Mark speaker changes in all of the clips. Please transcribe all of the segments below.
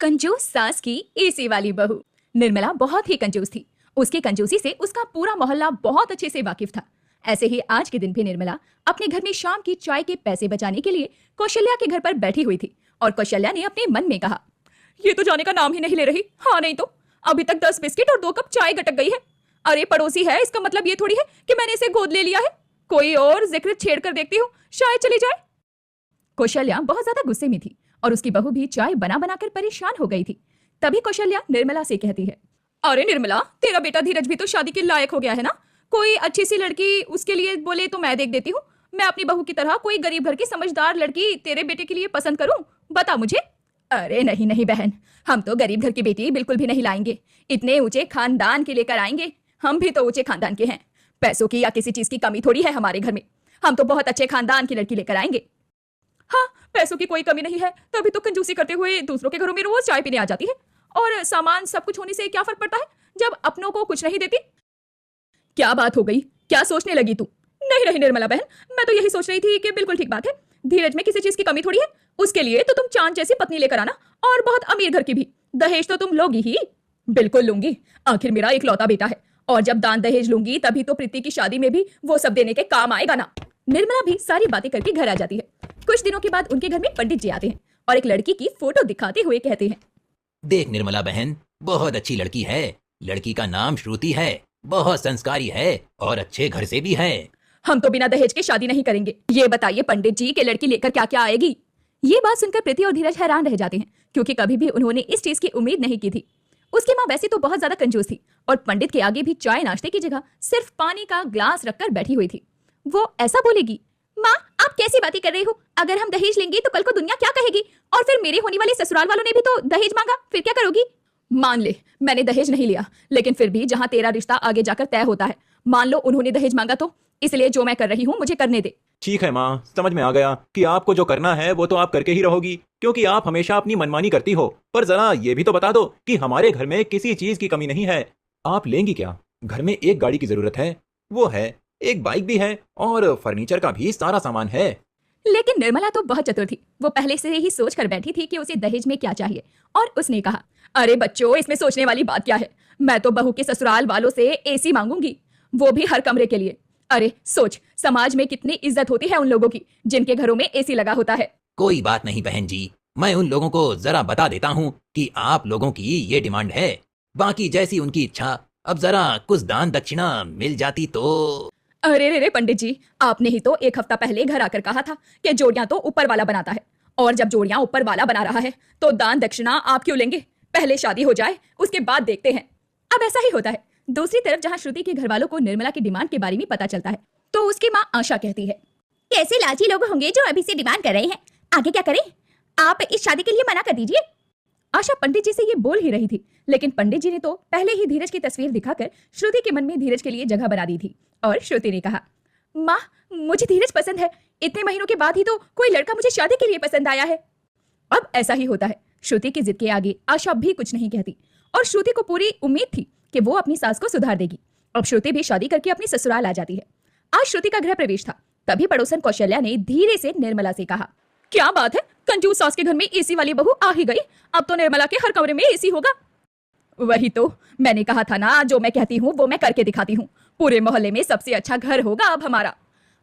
Speaker 1: कंजूस सास की एसी वाली बहू। निर्मला बहुत ही कंजूस थी। उसकी कंजूसी से उसका पूरा मोहल्ला बहुत अच्छे से वाकिफ था। ऐसे ही आज के दिन भी निर्मला अपने घर में शाम की चाय के पैसे बचाने के लिए कौशल्या के घर पर बैठी हुई थी और कौशल्या ने अपने मन में कहा, ये तो जाने का नाम ही नहीं ले रही। हाँ नहीं तो अभी तक 10 बिस्किट और 2 कप चाय गटक गई है। अरे पड़ोसी है, इसका मतलब ये थोड़ी है कि मैंने इसे गोद ले लिया है। कोई और जिक्र छेड़ कर देखती हूँ, शायद चली जाए। कौशल्या बहुत ज्यादा गुस्से में थी और उसकी बहू भी चाय बना बना कर परेशान हो गई थी। तभी कौशल्या निर्मला से कहती है, अरे निर्मला, तेरा बेटा धीरज भी तो शादी के लायक हो गया है ना। कोई अच्छी सी लड़की उसके लिए बोले तो मैं देख देती हूँ। मैं अपनी बहू की तरह कोई गरीब घर की समझदार लड़की तेरे बेटे के लिए पसंद करूं? बता मुझे। अरे नहीं नहीं बहन, हम तो गरीब घर की बेटी बिल्कुल भी नहीं लाएंगे। इतने ऊंचे खानदान के लेकर आएंगे। हम भी तो ऊंचे खानदान के हैं। पैसों की या किसी चीज की कमी थोड़ी है हमारे घर में। हम तो बहुत अच्छे खानदान की लड़की लेकर आएंगे। हाँ, पैसों की कोई कमी नहीं है, तभी तो कंजूसी करते हुए दूसरों के घरों में रोज चाय पीने आ जाती है। और सामान सब कुछ होने से क्या फर्क पड़ता है जब अपनों को कुछ नहीं देती। क्या बात हो गई? क्या सोचने लगी तू? नहीं नहीं निर्मला बहन, मैं तो यही सोच रही थी कि बिल्कुल ठीक बात है। धीरज में किसी चीज की कमी थोड़ी है। उसके लिए तो तुम चांद जैसी पत्नी लेकर आना, और बहुत अमीर घर की भी। दहेज तो तुम लोगी ही। बिल्कुल लूंगी, आखिर मेरा इकलौता बेटा है। और जब दान दहेज लूंगी तभी तो प्रीति की शादी में भी वो सब देने के काम आएगा ना। निर्मला भी सारी बातें करके घर आ जाती है। कुछ दिनों के बाद उनके घर में पंडित जी आते हैं और एक लड़की की फोटो दिखाते हुए कहते हैं,
Speaker 2: देख निर्मला बहन, बहुत अच्छी लड़की है। लड़की का नाम श्रुति है, बहुत संस्कारी है और अच्छे घर से भी है।
Speaker 1: हम तो बिना दहेज के शादी नहीं करेंगे। ये बताइए पंडित जी कि लड़की लेकर क्या क्या आएगी। ये बात सुनकर प्रीति और धीरज हैरान रह जाते हैं, क्योंकि कभी भी उन्होंने इस चीज की उम्मीद नहीं की थी। उसकी माँ वैसे तो बहुत ज्यादा कंजूस थी और पंडित के आगे भी चाय नाश्ते की जगह सिर्फ पानी का ग्लास रखकर बैठी हुई थी। वो ऐसा बोलेगी, माँ आप कैसी बातें कर रही हो? अगर हम दहेज लेंगे तो कल को दुनिया क्या कहेगी? और फिर मेरे होने वाले ससुराल वालों ने भी तो दहेज मांगा, फिर क्या करोगी? मान ले मैंने दहेज नहीं लिया, लेकिन फिर भी जहाँ तेरा रिश्ता आगे जाकर तय होता है, मान लो उन्होंने दहेज मांगा तो, इसलिए जो मैं कर रही हूँ मुझे करने दे।
Speaker 3: ठीक है माँ, समझ में आ गया कि आपको जो करना है वो तो आप करके ही रहोगी, क्योंकि आप हमेशा अपनी मनमानी करती हो। पर जरा ये भी तो बता दो कि हमारे घर में किसी चीज की कमी नहीं है। आप लेंगी क्या? घर में एक गाड़ी की जरूरत है, वो है, एक बाइक भी है और फर्नीचर का भी सारा सामान है।
Speaker 1: लेकिन निर्मला तो बहुत चतुर थी। वो पहले से ही सोच कर बैठी थी कि उसे दहेज में क्या चाहिए, और उसने कहा, अरे बच्चों, इसमें सोचने वाली बात क्या है? मैं तो बहू के ससुराल वालों से एसी मांगूंगी, वो भी हर कमरे के लिए। अरे सोच, समाज में कितनी इज्जत होती है उन लोगों की जिनके घरों में एसी लगा होता है।
Speaker 2: कोई बात नहीं बहन जी, मैं उन लोगों को जरा बता देता हूँ कि आप लोगों की ये डिमांड है। बाकी जैसी उनकी इच्छा, अब जरा कुछ दान दक्षिणा मिल जाती तो।
Speaker 1: अरे रे रे पंडित जी, आपने ही तो 1 हफ्ता पहले घर आकर कहा था कि जोड़ियां तो ऊपर वाला बनाता है, और जब जोड़ियां ऊपर वाला बना रहा है तो दान दक्षिणा आप क्यों लेंगे? पहले शादी हो जाए, उसके बाद देखते हैं। अब ऐसा ही होता है। दूसरी तरफ जहाँ श्रुति के घर वालों को निर्मला की डिमांड के बारे में पता चलता है, तो उसकी माँ आशा कहती है, कैसे लालची लोग होंगे जो अभी से डिमांड कर रहे हैं? आगे क्या करें? आप इस शादी के लिए मना कर दीजिए। आशा पंडित जी से ये बोल ही रही थी, लेकिन पंडित जी ने तो पहले ही धीरज की तस्वीर दिखाकर श्रुति के मन में धीरज के लिए जगह बना दी थी। और श्रुति ने कहा, माँ मुझे धीरज पसंद है। इतने महीनों के बाद ही तो कोई लड़का मुझे शादी के लिए पसंद आया है। अब ऐसा ही होता है। श्रुति की जिद के आगे आशा भी कुछ नहीं कहती, और श्रुति को पूरी उम्मीद थी कि वो अपनी सास को सुधार देगी। अब श्रुति भी शादी करके अपनी ससुराल आ जाती है। आज श्रुति का गृह प्रवेश था, तभी पड़ोसन कौशल्या ने धीरे से निर्मला से कहा, क्या बात है, कंजूस सास के घर में एसी वाली बहू आ ही गई। अब तो निर्मला के हर कमरे में एसी होगा। वही तो मैंने कहा था ना, जो मैं कहती हूँ वो मैं करके दिखाती हूँ। पूरे मोहल्ले में सबसे अच्छा घर होगा अब हमारा।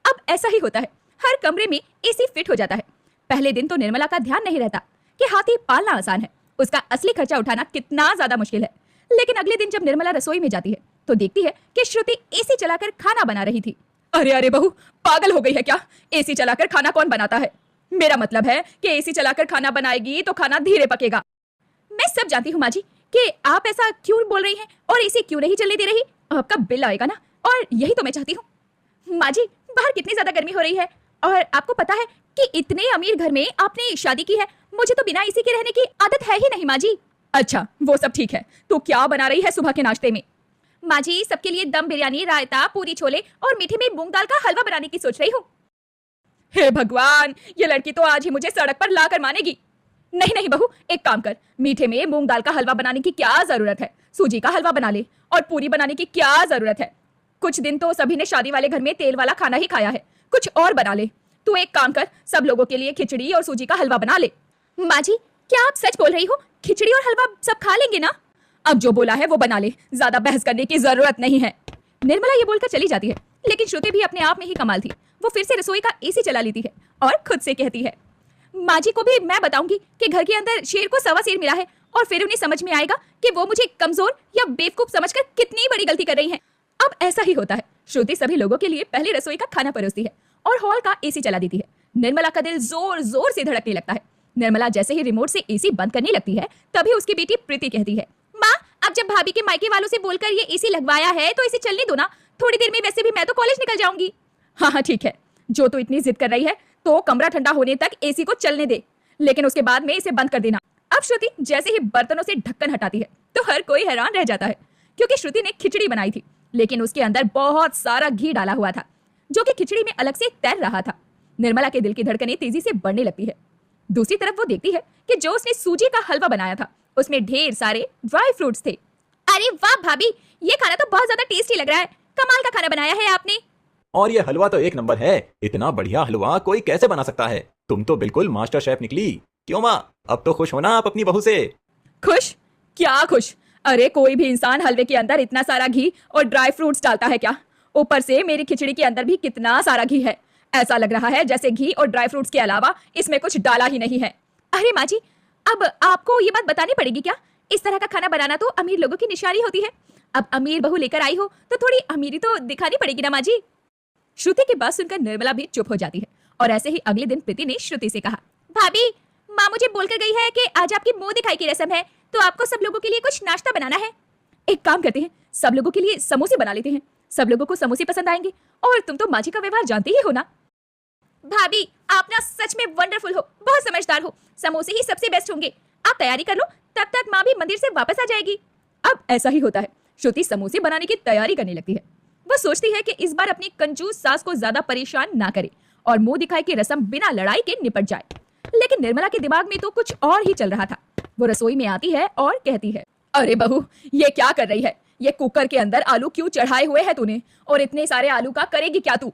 Speaker 1: अब ऐसा ही होता है, हर कमरे में एसी फिट हो जाता है। पहले दिन तो निर्मला का ध्यान नहीं रहता कि हाथी पालना आसान है, उसका असली खर्चा उठाना कितना ज्यादा मुश्किल है। लेकिन अगले दिन जब निर्मला रसोई में जाती है तो देखती है कि श्रुति एसी चलाकर खाना बना रही थी। अरे अरे बहू, पागल हो गई है क्या? एसी चलाकर खाना कौन बनाता है? मेरा मतलब है कि एसी चलाकर खाना बनाएगी तो खाना धीरे पकेगा। मैं सब जानती हूँ माँ जी कि आप ऐसा क्यों बोल रही हैं, और एसी क्यों नहीं चलने दे रही। आपका बिल आएगा ना, और यही तो मैं चाहती हूँ। माँ जी, बाहर कितनी ज्यादा गर्मी हो रही है, और आपको पता है कि इतने अमीर घर में आपने शादी की है। मुझे तो बिना एसी के रहने की आदत है ही नहीं माँ जी। अच्छा वो सब ठीक है, तो क्या बना रही है सुबह के नाश्ते में? माँ जी, सबके लिए दम बिरयानी, रायता, पूरी छोले और मीठे में मूंग दाल का हलवा बनाने की सोच रही हूँ। हे भगवान, ये लड़की तो आज ही मुझे सड़क पर ला कर मानेगी। नहीं नहीं बहू, एक काम कर, मीठे में मूंग दाल का हलवा बनाने की क्या जरूरत है? सूजी का हलवा बना ले। और पूरी बनाने की क्या जरूरत है? कुछ दिन तो सभी ने शादी वाले घर में तेल वाला खाना ही खाया है, कुछ और बना ले। तू एक काम कर, सब लोगों के लिए खिचड़ी और सूजी का हलवा बना ले। माँ जी, क्या आप सच बोल रही हो? खिचड़ी और हलवा सब खा लेंगे ना? अब जो बोला है वो बना ले, ज्यादा बहस करने की जरूरत नहीं है। निर्मला ये बोलकर चली जाती है, लेकिन श्रुति भी अपने आप में ही कमाल थी। वो फिर से रसोई का एसी चला लेती है और खुद से कहती है, माँ जी को भी मैं बताऊंगी कि घर के अंदर शेर को सवा शेर मिला है, और फिर उन्हें समझ में आएगा कि वो मुझे कमजोर या बेवकूफ समझकर कितनी बड़ी गलती कर रही हैं। अब ऐसा ही होता है। श्रुति सभी लोगों के लिए पहले रसोई का खाना परोसती है और हॉल का एसी चला देती है। निर्मला का दिल जोर जोर से धड़कने लगता है। निर्मला जैसे ही रिमोट से एसी बंद करने लगती है, तभी उसकी बेटी प्रीति कहती है, माँ अब जब भाभी के मायके वालों से बोलकर ये एसी लगवाया है तो इसे चलने दो ना, थोड़ी देर में वैसे भी मैं तो कॉलेज निकल जाऊंगी। हाँ हाँ ठीक है, जो तू इतनी जिद कर रही है तो कमरा ठंडा होने तक एसी को चलने दे, लेकिन उसके बाद में इसे बंद कर देना। अब श्रुति जैसे ही बर्तनों से ढक्कन हटाती है तो हर कोई हैरान रह जाता है, क्योंकि श्रुति ने खिचड़ी बनाई थी, लेकिन उसके अंदर बहुत सारा घी डाला हुआ था, जो कि खिचड़ी में अलग से तैर रहा था। निर्मला के दिल की धड़कनें तेजी से बढ़ने लगती है। दूसरी तरफ वो देखती है कि जो उसने सूजी का हलवा बनाया था उसमें ढेर सारे ड्राई फ्रूट्स थे। अरे वाह भाभी, ये खाना तो बहुत ज्यादा टेस्टी लग रहा है, कमाल का खाना बनाया है आपने।
Speaker 3: और ये हलवा तो एक नंबर है, इतना बढ़िया हलवा कोई कैसे बना सकता है? तुम तो बिल्कुल मास्टर शेफ निकली। क्यों माँ, अब तो खुश होना आप अपनी बहू से।
Speaker 1: खुश? क्या खुश? अरे कोई भी इंसान हलवे के अंदर इतना सारा घी और ड्राई फ्रूट्स डालता है क्या? ऊपर से मेरी खिचड़ी के अंदर भी कितना सारा घी है, ऐसा लग रहा है जैसे घी और ड्राई फ्रूट्स के अलावा इसमें कुछ डाला ही नहीं है। अरे माँ जी, अब आपको ये बात बतानी पड़ेगी क्या? इस तरह का खाना बनाना तो अमीर लोगों की निशानी होती है। अब अमीर बहू लेकर आई हो तो थोड़ी अमीरी तो दिखानी पड़ेगी ना माँ जी। श्रुति की बात सुनकर निर्मला भी चुप हो जाती है, और ऐसे ही अगले दिन प्रीति ने श्रुति से कहा, भाभी माँ मुझे बोलकर गई है कि आज आपकी मुंह दिखाई की रस्म है, तो आपको सब लोगों के लिए कुछ नाश्ता बनाना है। एक काम करते हैं, सब लोगों के लिए समोसे बना लेते हैं, सब लोगों को समोसे पसंद आएंगे, और तुम तो माँ जी का व्यवहार जानते ही हो ना। भाभी आप ना सच में वंडरफुल हो, बहुत समझदार हो, समोसे ही सबसे बेस्ट होंगे। आप तैयारी कर लो, तब तक माँ भी मंदिर से वापस आ जाएगी। अब ऐसा ही होता है। श्रुति समोसे बनाने की तैयारी करने लगती है। वह सोचती है कि इस बार अपनी कंजूस सास को ज्यादा परेशान ना करे और मुंह दिखाई की रस्म बिना लड़ाई के निपट जाए। लेकिन निर्मला के दिमाग में तो कुछ और ही चल रहा था। वो रसोई में आती है और कहती है, अरे बहू ये क्या कर रही है? ये कुकर के अंदर आलू क्यों चढ़ाए हुए है तूने? और इतने सारे आलू का करेगी क्या तू?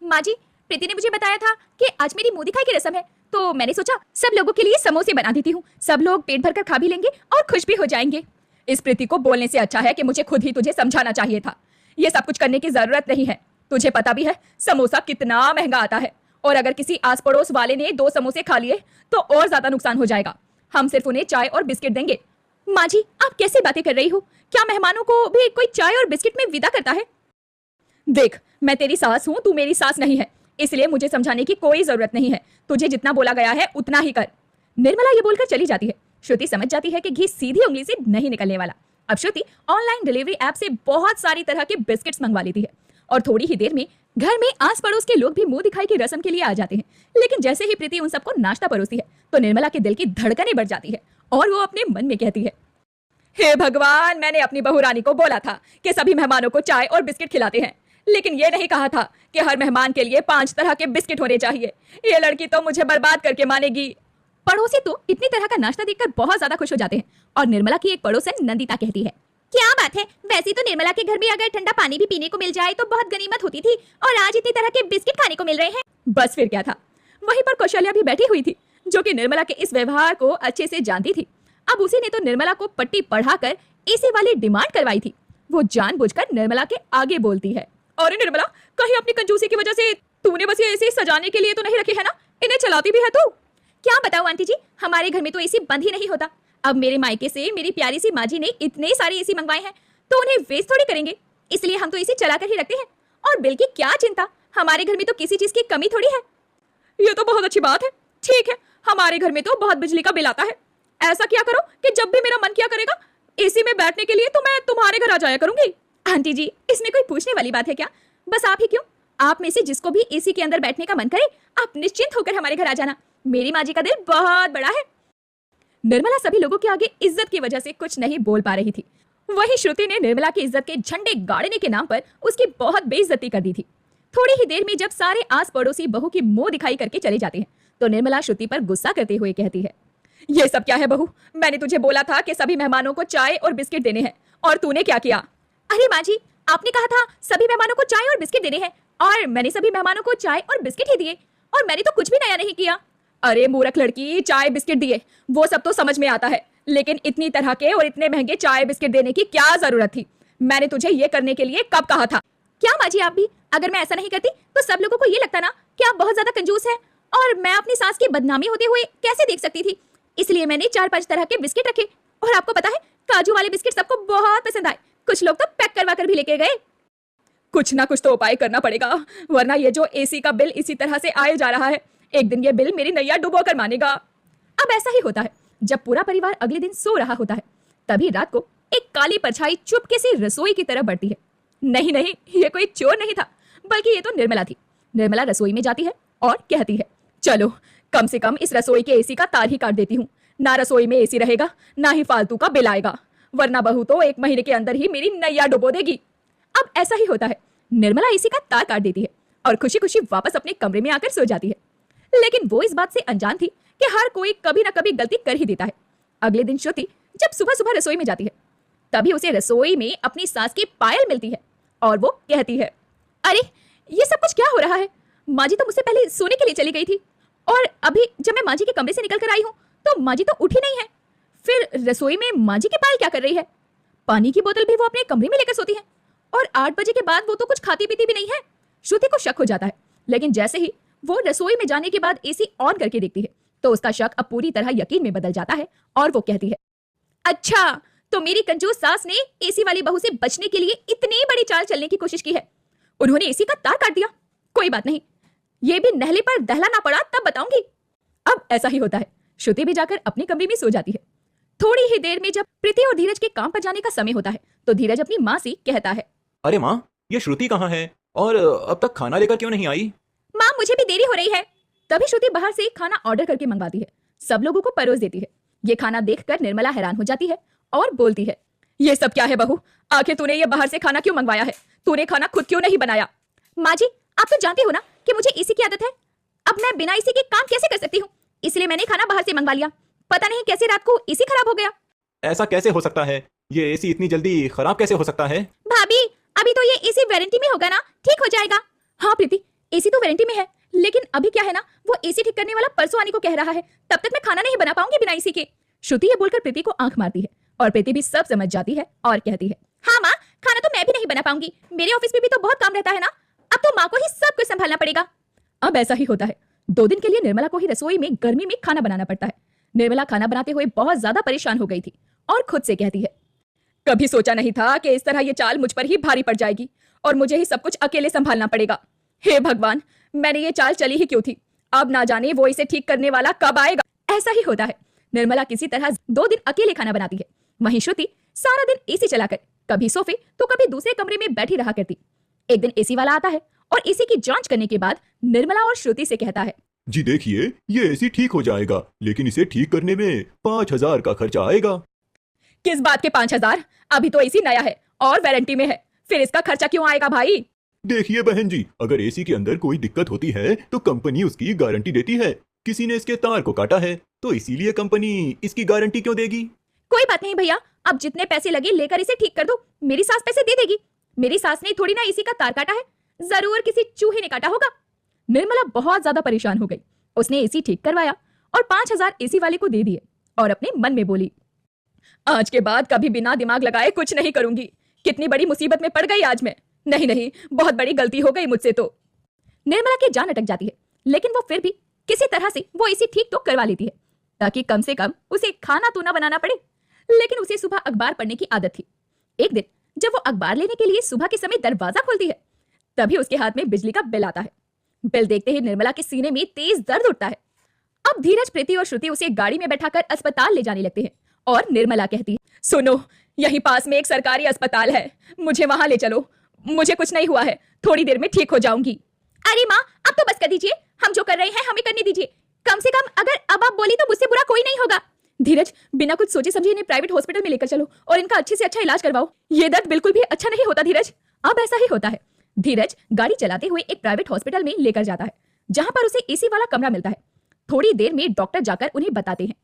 Speaker 1: माँ जी, प्रीति ने मुझे बताया था कि आज मेरी मुंह दिखाई की रस्म है, तो मैंने सोचा सब लोगों के लिए समोसे बना देती हूँ, सब लोग पेट भरकर खा भी लेंगे और खुश भी हो जाएंगे। इस प्रीति को बोलने से अच्छा है कि मुझे खुद ही तुझे समझाना चाहिए था। ये सब कुछ करने की जरूरत नहीं है। तुझे पता भी है समोसा कितना महंगा आता है, और अगर किसी आस पड़ोस वाले ने 2 समोसे खा लिए तो और ज्यादा नुकसान हो जाएगा। हम सिर्फ उन्हें चाय और बिस्किट देंगे। माँ जी आप कैसे बातें कर रही हो? क्या मेहमानों को भी कोई चाय और बिस्किट में विदा करता है? देख, मैं तेरी सास हूँ, तू मेरी सास नहीं है, इसलिए मुझे समझाने की कोई जरूरत नहीं है। तुझे जितना बोला गया है उतना ही कर। निर्मला ये बोलकर चली जाती है। श्रुति समझ जाती है कि घी सीधी उंगली से नहीं निकलने वाला। अब श्रुति ऑनलाइन डिलीवरी ऐप से बहुत सारी तरह के बिस्किट्स मंगवा लेती है, और थोड़ी ही देर में घर में आस पड़ोस के लोग भी मुंह दिखाई की रस्म के लिए आ जाते हैं। लेकिन जैसे ही प्रीति उन सबको नाश्ता परोसती है तो निर्मला के दिल की धड़कनें बढ़ जाती है, और वो अपने मन में कहती है, हे भगवान, मैंने अपनी बहू रानी को बोला था कि सभी मेहमानों को चाय और बिस्किट खिलाते हैं, लेकिन ये नहीं कहा था कि हर मेहमान के लिए 5 तरह के बिस्किट होने चाहिए। ये लड़की तो मुझे बर्बाद करके मानेगी। पड़ोसी तो इतनी तरह का नाश्ता देखकर बहुत ज्यादा खुश हो जाते हैं, और निर्मला की एक पड़ोसन नंदिता कहती है, क्या बात है, वैसे तो निर्मला के घर में अगर ठंडा पानी भी पीने को मिल जाए तो बहुत गनीमत होती थी, और आज इतनी तरह के बिस्किट खाने को मिल रहे हैं। बस फिर क्या था। वहीं पर कौशल्या भी बैठी हुई थी, जो कि निर्मला के इस व्यवहार को अच्छे से जानती थी। अब उसी ने तो निर्मला को पट्टी पढ़ाकर एसी वाली डिमांड करवाई थी। वो जानबूझकर निर्मला के आगे बोलती है, अरे निर्मला, कहीं अपनी कंजूसी की वजह से तूने बस ये एसी सजाने के लिए तो नहीं रखे है ना? इन्हें चलाती भी है तू? क्या बताऊं आंटी जी, हमारे घर में तो एसी बंद ही नहीं होता। अब मेरे मायके से मेरी प्यारी सी माँ जी ने इतने सारे एसी मंगवाए हैं, तो उन्हें वेस्ट थोड़ी करेंगे, इसलिए हम तो एसी चला कर ही रखते हैं। और बिल की क्या चिंता, हमारे घर में तो किसी चीज की कमी थोड़ी है। ये तो बहुत अच्छी बात है। ठीक है, हमारे घर में तो बहुत बिजली का बिल आता है। ऐसा क्या करो कि जब भी मेरा मन किया करेगा एसी में बैठने के लिए तो मैं तुम्हारे घर आ जाया करूंगी। आंटी जी, इसमें कोई पूछने वाली बात है क्या? बस आप ही क्यों, आप में से जिसको भी एसी के अंदर बैठने का मन करे, आप निश्चिंत होकर हमारे घर आ जाना। मेरी माँ जी का दिल बहुत बड़ा है। निर्मला सभी लोगों के आगे इज्जत की वजह से कुछ नहीं बोल पा रही थी। वहीं श्रुति ने निर्मला की इज्जत के झंडे गाड़ने के नाम पर उसकी बहुत बेइज्जती कर दी थी। थोड़ी ही देर में जब सारे आस पड़ोसी बहू की मुंह दिखाई करके चले जाते हैं तो निर्मला श्रुति पर गुस्सा करते हुए कहती है, ये सब क्या है बहू? मैंने तुझे बोला था कि सभी मेहमानों को चाय और बिस्किट देने हैं, और तूने क्या किया? अरे माँ जी, आपने कहा था सभी मेहमानों को चाय और बिस्किट देने हैं, और मैंने सभी मेहमानों को चाय और बिस्किट ही दिए, और मैंने तो कुछ भी नया नहीं किया। अरे मूर्ख लड़की, चाय बिस्किट दिए वो सब तो समझ में आता है, लेकिन इतनी तरह के और इतने महंगे चाय बिस्किट देने की क्या जरूरत थी? मैंने तुझे ये करने के लिए कब कहा था? क्या माँ जी, आप भी अगर मैं ऐसा नहीं करती तो सब लोगों को ये लगता ना कि आप बहुत ज्यादा कंजूस हैं, और मैं अपनी सास की बदनामी होते हुए कैसे देख सकती थी। इसलिए मैंने 4-5 तरह के बिस्किट रखे, और आपको पता है काजू वाले बिस्किट सबको बहुत पसंद आए। कुछ लोग तो पैक करवा कर भी लेके गए। कुछ ना कुछ तो उपाय करना पड़ेगा, वरना ये जो एसी का बिल इसी तरह से आए जा रहा है, एक दिन ये बिल मेरी नैया डुबो कर मानेगा। अब ऐसा ही होता है, जब पूरा परिवार अगले दिन सो रहा होता है, तभी रात को एक काली परछाई चुपके से रसोई की तरफ बढ़ती है। नहीं नहीं, ये कोई चोर नहीं था, बल्कि ये तो निर्मला थी। निर्मला रसोई में जाती है और कहती है, चलो कम से कम इस रसोई के एसी का तार ही काट देती हूँ। ना रसोई में एसी रहेगा, ना ही फालतू का बिल आएगा, वरना बहू तो 1 महीने के अंदर ही मेरी नैया डुबो देगी। अब ऐसा ही होता है, निर्मला एसी का तार काट देती है और खुशी खुशी वापस अपने कमरे में आकर सो जाती है। लेकिन वो इस बात से अनजान थी कि हर कोई कभी ना कभी गलती कर ही देता है। अगले दिन श्रुति जब सुबह सुबह रसोई में जाती है, तभी उसे रसोई में अपनी सास की पायल मिलती है और वो कहती है, अरे ये सब कुछ क्या हो रहा है? माँ जी तो मुझसे पहले सोने के लिए चली गई थी, और अभी जब मैं माँ जी के कमरे से निकल कर आई हूँ तो माँ जी तो उठी नहीं है। फिर रसोई में माँ जी की पायल क्या कर रही है? पानी की बोतल भी वो अपने कमरे में लेकर सोती है, और 8 बजे के बाद वो तो कुछ खाती पीती भी नहीं है। श्रुति को शक हो जाता है, लेकिन जैसे ही वो रसोई में जाने के बाद एसी ऑन करके देखती है तो उसका शक अब पूरी तरह यकीन में बदल जाता है, और वो कहती है, अच्छा तो मेरी कंजूस सास ने एसी वाली बहू से बचने के लिए इतनी बड़ी चाल चलने की कोशिश की है। उन्होंने एसी का तार काट दिया। कोई बात नहीं, ये भी नहले पर दहलाना पड़ा तब बताऊंगी। अब ऐसा ही होता है, श्रुति भी जाकर अपने कमरे में सो जाती है। थोड़ी ही देर में जब प्रीति और धीरज के काम पर जाने का समय होता है तो धीरज अपनी माँ से कहता है,
Speaker 3: अरे माँ, ये श्रुति कहाँ है और अब तक खाना लेकर क्यों नहीं आई?
Speaker 1: माँ मुझे भी देरी हो रही है। तभी श्रुति बाहर से खाना ऑर्डर करके मंगवाती है, सब लोगों को परोस देती है। ये खाना देखकर निर्मला हैरान हो जाती है और बोलती है, ये सब क्या है बहू? आखिर तूने ये बाहर से खाना क्यों मंगवाया है? तूने खाना खुद क्यों नहीं बनाया? माँ जी, आप तो जानते हो ना कि मुझे एसी की आदत है। अब मैं बिना एसी के काम कैसे कर सकती हूँ, इसलिए मैंने खाना बाहर से मंगवा लिया। पता नहीं कैसे रात को एसी खराब हो गया।
Speaker 3: ऐसा कैसे हो सकता है? ये एसी इतनी जल्दी खराब कैसे हो सकता है?
Speaker 1: भाभी, अभी तो ये एसी वारंटी में होगा ना, ठीक हो जाएगा। हाँ प्रीति, एसी तो वारंटी में है, लेकिन अभी क्या है ना, वो एसी ठीक करने वाला परसों आने को कह रहा है, तब तक मैं खाना नहीं बना पाऊंगी बिना एसी के। श्रुति ये बोलकर प्रीति को आंख मारती है और प्रीति भी सब समझ जाती है और कहती है, हाँ माँ, खाना तो मैं भी नहीं बना पाऊंगी, मेरे ऑफिस में भी तो बहुत काम रहता है ना, अब तो माँ को ही सब कुछ संभालना पड़ेगा। अब ऐसा ही होता है, 2 दिन के लिए निर्मला को ही रसोई में गर्मी में खाना बनाना पड़ता है। निर्मला खाना बनाते हुए बहुत ज्यादा परेशान हो गई थी और खुद से कहती है, कभी सोचा नहीं था कि इस तरह ये चाल मुझ पर ही भारी पड़ जाएगी और मुझे ही सब कुछ अकेले संभालना पड़ेगा। हे भगवान, मैंने ये चाल चली ही क्यों थी? अब ना जाने वो इसे ठीक करने वाला कब आएगा। ऐसा ही होता है, निर्मला किसी तरह 2 दिन अकेले खाना बनाती है। वहीं श्रुति सारा दिन एसी चलाकर कभी सोफे तो कभी दूसरे कमरे में बैठी रहा करती। एक दिन एसी वाला आता है और एसी की जांच करने के बाद निर्मला और श्रुति से कहता है,
Speaker 4: जी देखिए, ये एसी ठीक हो जाएगा, लेकिन इसे ठीक करने में 5,000 का खर्चा आएगा।
Speaker 1: किस बात के 5,000? अभी तो एसी नया है और वारंटी में है, फिर इसका खर्चा क्यों आएगा भाई?
Speaker 4: देखिए बहन जी, अगर एसी के अंदर कोई दिक्कत होती है तो कंपनी उसकी गारंटी देती है। किसी ने इसके तार को काटा है तो इसीलिए कंपनी इसकी गारंटी क्यों देगी?
Speaker 1: कोई बात नहीं भैया, अब जितने पैसे लगे लेकर इसे ठीक कर दो, मेरी सास पैसे दे देगी। मेरी सास ने थोड़ी ना एसी का तार काटा है, जरूर किसी चूहे ने काटा होगा। निर्मला बहुत ज्यादा परेशान हो गई। उसने एसी ठीक करवाया और 5,000 एसी वाले को दे दिए और अपने मन में बोली, आज के बाद कभी बिना दिमाग लगाए कुछ नहीं करूंगी। कितनी बड़ी मुसीबत में पड़ गई आज मैं। नहीं नहीं, बहुत बड़ी गलती हो गई मुझसे तो। निर्मला की जान अटक जाती है, लेकिन वो फिर भी किसी तरह से वो एसी ठीक तो करवा लेती है, ताकि कम से कम उसे खाना तो ना बनाना पड़े। लेकिन उसे सुबह अखबार पढ़ने की आदत थी। एक दिन जब वो अखबार लेने के लिए सुबह के समय दरवाजा खोलती है, तभी उसके हाथ में बिजली का बिल आता है। बिल देखते ही निर्मला के सीने में तेज दर्द उठता है। अब धीरज, प्रीति और श्रुति उसे गाड़ी में बैठाकर अस्पताल ले जाने लगते हैं और निर्मला कहती है, सुनो, यहीं पास में एक सरकारी अस्पताल है, मुझे वहां ले चलो। मुझे कुछ नहीं हुआ है, थोड़ी देर में ठीक हो जाऊंगी। अरे माँ, अब तो बस कर दीजिए, हम जो कर रहे हैं हमें करने दीजिए। कम से कम अगर अब आप बोली तो मुझसे बुरा कोई नहीं होगा। धीरज, बिना कुछ सोचे समझे इन्हें प्राइवेट हॉस्पिटल में लेकर चलो और इनका अच्छे से अच्छा इलाज करवाओ। ये दर्द बिल्कुल भी अच्छा नहीं होता धीरज। अब ऐसा ही होता है, धीरज गाड़ी चलाते हुए एक प्राइवेट हॉस्पिटल में लेकर जाता है, जहां पर उसे एसी वाला कमरा मिलता है। थोड़ी देर में डॉक्टर जाकर उन्हें बताते हैं,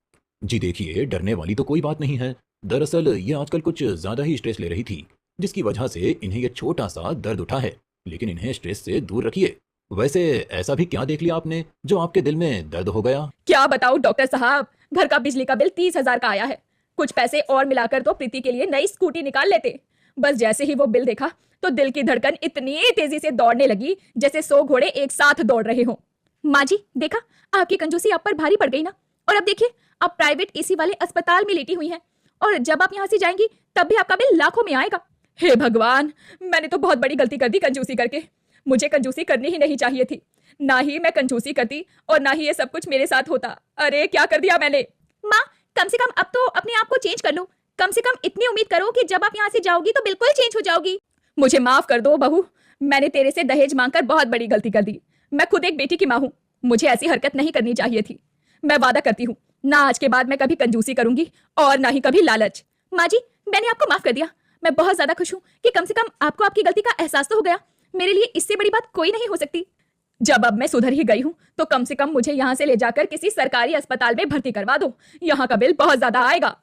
Speaker 3: जी देखिए, डरने वाली तो कोई बात नहीं है। दरअसल ये आजकल कुछ ज्यादा ही स्ट्रेस ले रही थी, जिसकी वजह से इन्हें ये छोटा सा दर्द उठा है। लेकिन इन्हें स्ट्रेस से दूर रखिए, वैसे ऐसा भी क्या देख लिया आपने जो आपके दिल में दर्द हो गया?
Speaker 1: क्या बताऊं डॉक्टर साहब, घर का बिजली का बिल 30,000 का आया है। कुछ पैसे और मिलाकर तो प्रीति के लिए नई स्कूटी निकाल लेते। बस जैसे ही वो बिल देखा तो दिल की धड़कन इतनी तेजी से दौड़ने लगी जैसे 100 घोड़े एक साथ दौड़ रहे हों। माँ जी देखा, आपकी कंजूसी आप पर भारी पड़ गई ना। और अब देखिए, आप प्राइवेट एसी वाले अस्पताल में लेटी हुई हैं और जब आप यहाँ से जाएंगी तब भी आपका बिल लाखों में आएगा। हे भगवान, मैंने तो बहुत बड़ी गलती कर दी कंजूसी करके। मुझे कंजूसी करनी ही नहीं चाहिए थी। ना ही मैं कंजूसी करती और ना ही ये सब कुछ मेरे साथ होता। अरे क्या कर दिया मैंने। माँ, कम से कम अब तो अपने आप को चेंज कर लो। कम से कम इतनी उम्मीद करो कि जब आप यहाँ से जाओगी तो बिल्कुल चेंज हो जाओगी। मुझे माफ कर दो बहू, मैंने तेरे से दहेज मांगकर बहुत बड़ी गलती कर दी। मैं खुद एक बेटी की माँ हूँ, मुझे ऐसी हरकत नहीं करनी चाहिए थी। मैं वादा करती हूँ, ना आज के बाद मैं कभी कंजूसी करूंगी और ना ही कभी लालच। माँ जी, मैंने आपको माफ कर दिया। मैं बहुत ज्यादा खुश हूँ कि कम से कम आपको आपकी गलती का एहसास तो हो गया। मेरे लिए इससे बड़ी बात कोई नहीं हो सकती। जब अब मैं सुधर ही गई हूँ तो कम से कम मुझे यहाँ से ले जाकर किसी सरकारी अस्पताल में भर्ती करवा दो। यहाँ का बिल बहुत ज्यादा आएगा।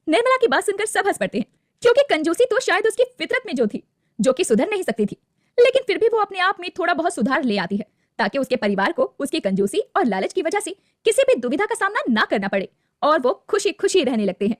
Speaker 1: निर्मला की बात सुनकर सब हंस पड़ते हैं, क्योंकि कंजूसी तो शायद उसकी फितरत में जो थी, जो कि सुधर नहीं सकती थी। लेकिन फिर भी वो अपने आप में थोड़ा बहुत सुधार ले आती है ताकि उसके परिवार को उसकी कंजूसी और लालच की वजह से किसी भी दुविधा का सामना ना करना पड़े और वो खुशी खुशी रहने लगते हैं।